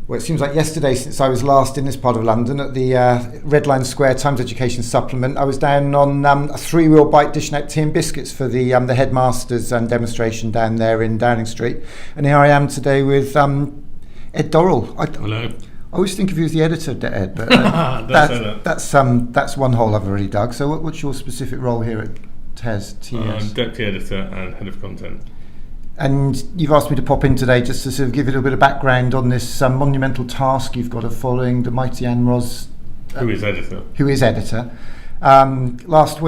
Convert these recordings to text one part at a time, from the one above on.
Well, it seems like yesterday since I was last in this part of London at the Red Line Square Times Education Supplement. I was down on a three-wheel bike dishing out tea and biscuits for the headmasters demonstration down there in Downing Street. And here I am today with Ed Dorrell. Hello. I always think of you as the editor, Ed, but that's one hole I've already dug. So what's your specific role here at TES? I'm deputy editor and head of content. And you've asked me to pop in today just to sort of give you a little bit of background on this monumental task you've got of following the mighty Anne Ross, who is editor. Last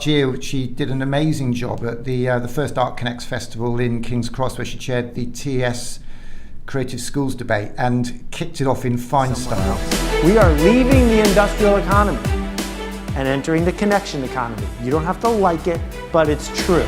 year, she did an amazing job at the first Art Connects Festival in King's Cross, where she chaired the TS Creative Schools debate and kicked it off in fine style. We are leaving the industrial economy and entering the connection economy. You don't have to like it, but it's true.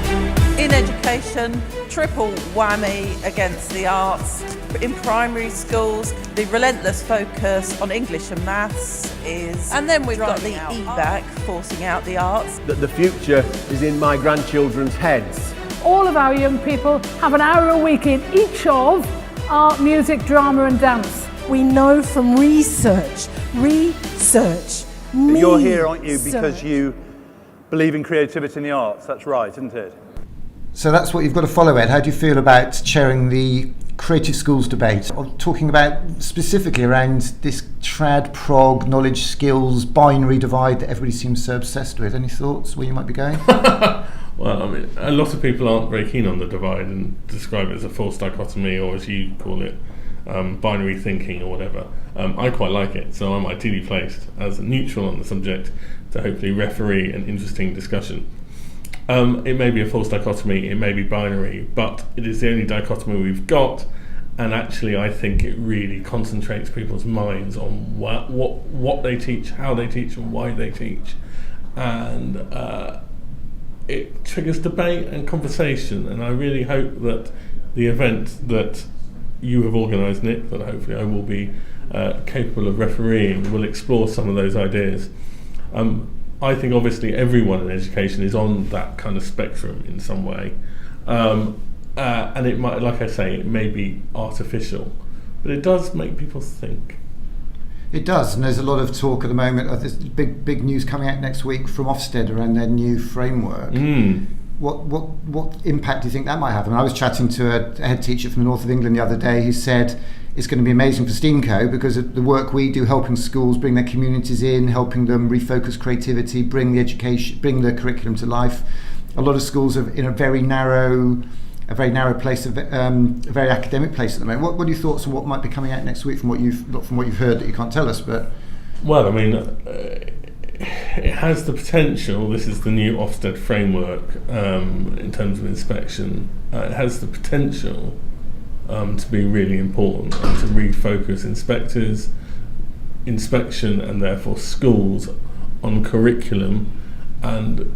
In education, triple whammy against the arts. In primary schools, the relentless focus on English and maths is... And then we've got the EBAC forcing out the arts. That the future is in my grandchildren's heads. All of our young people have an hour a week in each of art, music, drama and dance. We know from research. You're here, aren't you, because you believe in creativity in the arts? That's right, isn't it? So that's what you've got to follow, Ed. How do you feel about chairing the Creative Schools debate? Or talking about specifically around this trad, prog, knowledge, skills, binary divide that everybody seems so obsessed with. Any thoughts where you might be going? Well, I mean, a lot of people aren't very keen on the divide and describe it as a false dichotomy, or as you call it, binary thinking or whatever. I quite like it, so I'm ideally placed as neutral on the subject to hopefully referee an interesting discussion. It may be a false dichotomy, it may be binary, but it is the only dichotomy we've got, and actually I think it really concentrates people's minds on what they teach, how they teach, and why they teach, and it triggers debate and conversation. And I really hope that the event that you have organised, Nick, that hopefully I will be capable of refereeing, will explore some of those ideas. I think obviously everyone in education is on that kind of spectrum in some way, and it might, like I say, it may be artificial, but it does make people think. It does, and there's a lot of talk at the moment of this big news coming out next week from Ofsted around their new framework. What impact do you think that might have? I mean, I was chatting to a head teacher from the north of England the other day who said it's going to be amazing for STEAMco because of the work we do, helping schools bring their communities in, helping them refocus creativity, bring the curriculum to life. A lot of schools are in a very narrow place, a very academic place at the moment. What are your thoughts on what might be coming out next week from what you've heard that you can't tell us? But well, I mean, it has the potential. This is the new Ofsted framework in terms of inspection. It has the potential to be really important and to refocus inspectors, inspection, and therefore schools on curriculum, and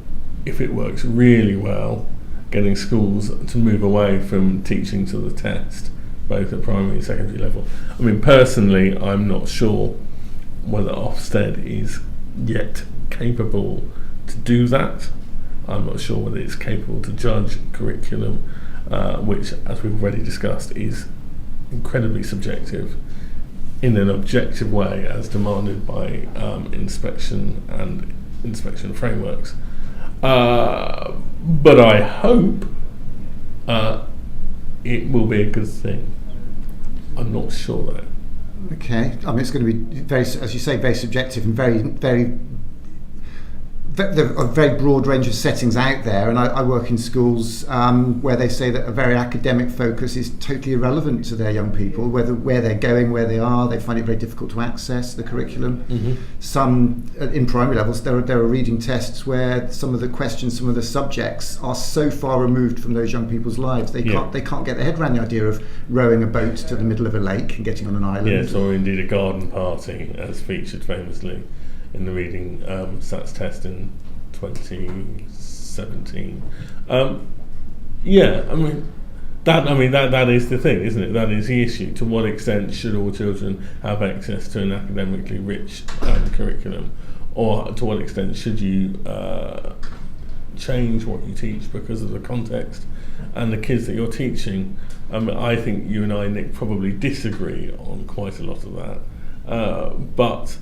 if it works really well, getting schools to move away from teaching to the test, both at primary and secondary level. I mean, personally, I'm not sure whether Ofsted is yet capable to do that. I'm not sure whether it's capable to judge curriculum, which, as we've already discussed, is incredibly subjective in an objective way as demanded by inspection and inspection frameworks. But I hope it will be a good thing. I'm not sure though. Okay, I mean, it's going to be very, as you say, very subjective and very there are a very broad range of settings out there, and I work in schools where they say that a very academic focus is totally irrelevant to their young people, where they're going, where they are. They find it very difficult to access the curriculum. Mm-hmm. Some in primary levels, there are reading tests where some of the questions, some of the subjects are so far removed from those young people's lives. They can't get their head around the idea of rowing a boat to the middle of a lake and getting on an island. Yes, or indeed a garden party, as featured famously in the reading SATS test in 2017. That is the thing, isn't it? That is the issue. To what extent should all children have access to an academically rich curriculum, or to what extent should you change what you teach because of the context and the kids that you're teaching. I think you and I, Nick, probably disagree on quite a lot of that, but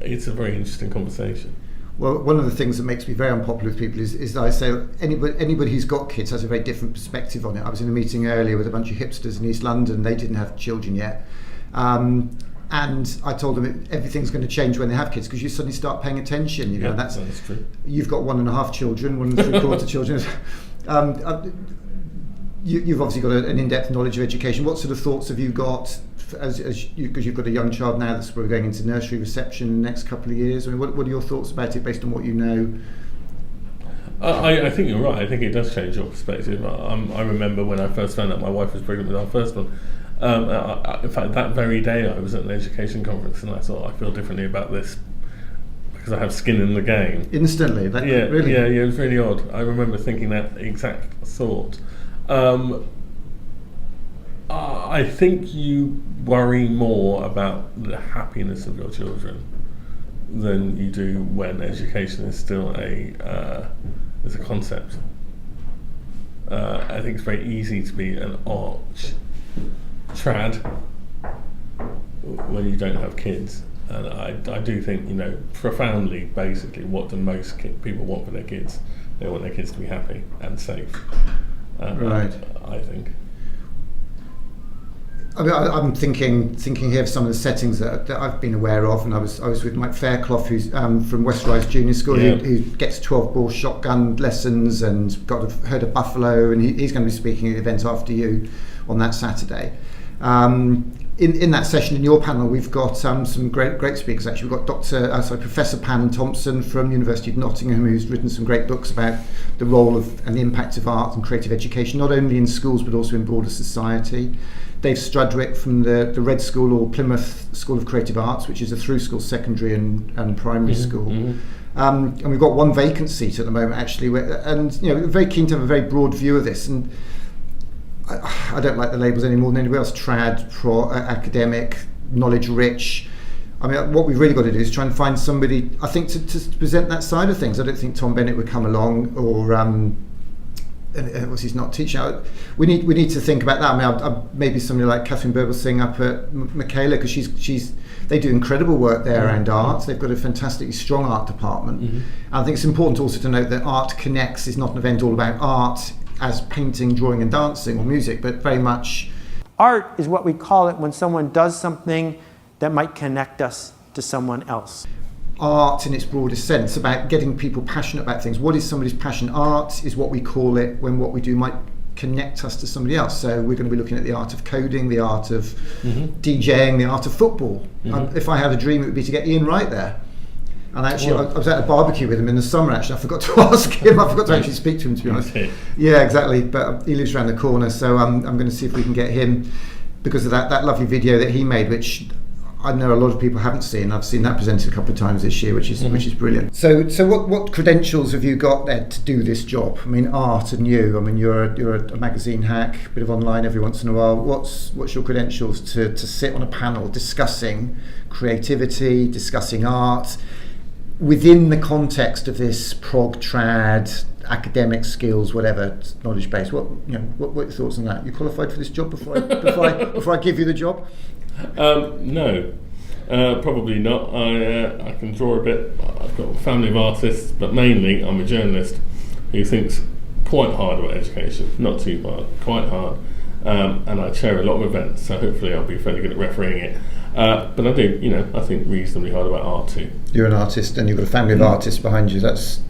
it's a very interesting conversation. Well, one of the things that makes me very unpopular with people is that I say anybody who's got kids has a very different perspective on it. I was in a meeting earlier with a bunch of hipsters in East London. They didn't have children yet. And I told them everything's going to change when they have kids, because you suddenly start paying attention. You know, that's true. You've got 1.5 children, 1 3/4 children. You've obviously got an in-depth knowledge of education. What sort of thoughts have you got, because you've got a young child now that's probably going into nursery reception in the next couple of years? I mean, what are your thoughts about it based on what you know? I think you're right. I think it does change your perspective. I remember when I first found out my wife was pregnant with our first one. In fact, that very day I was at an education conference and I thought, I feel differently about this because I have skin in the game. Instantly? Really? Yeah, it was really odd. I remember thinking that exact thought. I think you worry more about the happiness of your children than you do when education is still as a concept. I think it's very easy to be an arch trad when you don't have kids, and I do think, you know, profoundly, basically, what do most people want for their kids? They want their kids to be happy and safe. Right. I think. I mean, I'm thinking here of some of the settings that I've been aware of, and I was with Mike Fairclough, who's from West Rise Junior School, who gets 12-ball shotgun lessons and got a herd of buffalo, and he's going to be speaking at the event after you on that Saturday. In that session in your panel, we've got some great speakers. Actually, we've got Professor Pam Thompson from University of Nottingham, who's written some great books about the role of and the impact of art and creative education, not only in schools but also in broader society. Dave Strudwick from the Red School, or Plymouth School of Creative Arts, which is a through-school secondary and primary school. And we've got one vacant seat at the moment, actually, and you know, we're very keen to have a very broad view of this. And I don't like the labels any more than anybody else. Trad, academic, knowledge rich. I mean, what we've really got to do is try and find somebody, I think, to present that side of things. I don't think Tom Bennett would come along, or he's not teaching. We need to think about that. I mean, maybe somebody like Catherine Berbelsing up at Michaela, because they do incredible work there around art. They've got a fantastically strong art department. And I think it's important also to note that Art Connects is not an event all about art as painting, drawing and dancing or music, but very much... Art is what we call it when someone does something that might connect us to someone else. Art in its broadest sense, about getting people passionate about things. What is somebody's passion? Art is what we call it when what we do might connect us to somebody else. So we're going to be looking at the art of coding, the art of DJing, the art of football. If I had a dream, it would be to get Ian Wright there. And actually, I was at a barbecue with him in the summer, actually. I forgot to ask him. I forgot to actually speak to him, to be honest. Yeah, exactly. But he lives around the corner, so I'm going to see if we can get him, because of that lovely video that he made, which I know a lot of people haven't seen. I've seen that presented a couple of times this year, which is brilliant. So what credentials have you got there to do this job? I mean, art and you. I mean, you're a magazine hack, a bit of online every once in a while. What's your credentials to sit on a panel discussing creativity, discussing art, within the context of this prog trad, academic skills, whatever, knowledge base? What are your thoughts on that? You qualified for this job before I give you the job? No, probably not. I can draw a bit. I've got a family of artists, but mainly I'm a journalist who thinks quite hard about education. Not too hard, quite hard. And I chair a lot of events, so hopefully I'll be fairly good at refereeing it. But I do, I think reasonably hard about art too. You're an artist, and you've got a family of artists behind you. That's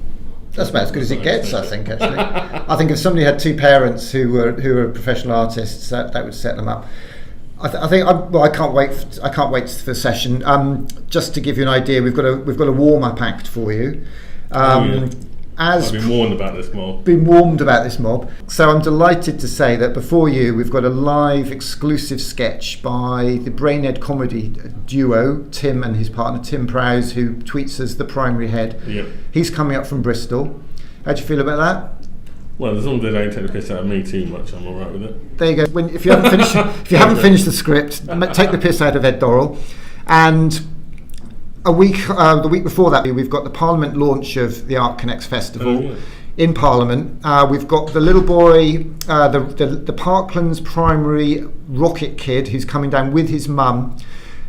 about as good as it gets, I think. Actually, I think if somebody had two parents who were professional artists, that would set them up. I can't wait for the session. Just to give you an idea, we've got a warm-up act for you. I've been warned about this mob. So I'm delighted to say that before you, we've got a live exclusive sketch by the Brained comedy duo, Tim and his partner Tim Prowse, who tweets as the primary head. Yep. He's coming up from Bristol. How do you feel about that? Well, as long as they don't take the piss out of me too much, I'm all right with it. There you go. If you haven't finished the script, take the piss out of Ed Dorrell, and the week before that, we've got the Parliament launch of the Art Connects Festival in Parliament. We've got the little boy, the Parklands Primary Rocket Kid, who's coming down with his mum.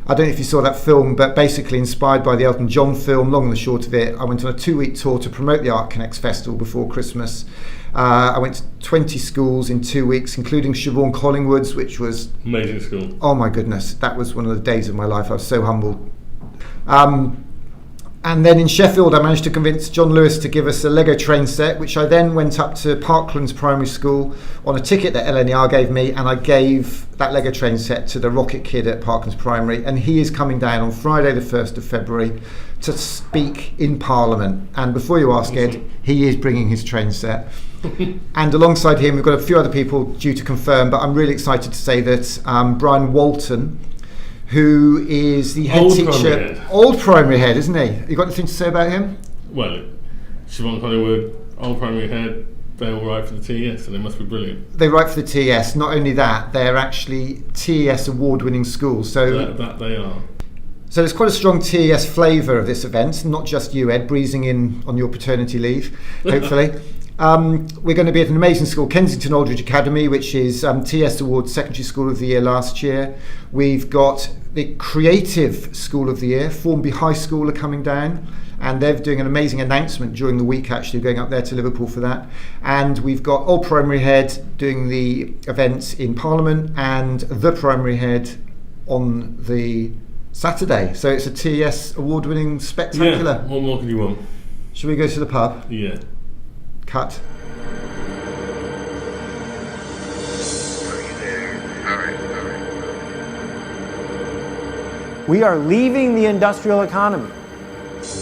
I don't know if you saw that film, but basically inspired by the Elton John film. Long and the short of it, I went on a 2-week tour to promote the Art Connects Festival before Christmas. I went to 20 schools in 2 weeks, including Siobhan Collingwood's, which was... amazing school. Oh my goodness, that was one of the days of my life. I was so humbled. And then in Sheffield, I managed to convince John Lewis to give us a Lego train set, which I then went up to Parklands Primary School on a ticket that LNER gave me, and I gave that Lego train set to the Rocket Kid at Parklands Primary, and he is coming down on Friday the 1st of February to speak in Parliament. And before you ask, Ed, he is bringing his train set. And alongside him, we've got a few other people due to confirm, but I'm really excited to say that Brian Walton, who is the head teacher, old primary head, isn't he? You got anything to say about him? Well, Siobhan Collingwood, old primary head, they all write for the TES, so they must be brilliant. They write for the TES. Not only that, they're actually TES award-winning schools. So that they are. So there's quite a strong TES flavour of this event, not just you, Ed, breezing in on your paternity leave, hopefully. We're going to be at an amazing school, Kensington Aldridge Academy, which is TS Awards Secondary School of the Year last year. We've got the Creative School of the Year. Formby High School are coming down, and they're doing an amazing announcement during the week, actually, going up there to Liverpool for that. And we've got Old Primary Head doing the events in Parliament, and the Primary Head on the Saturday. So it's a TES award-winning spectacular. Yeah, what more can you want? Should we go to the pub? Yeah. Cut. We are leaving the industrial economy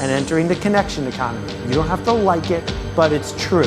and entering the connection economy. You don't have to like it, but it's true.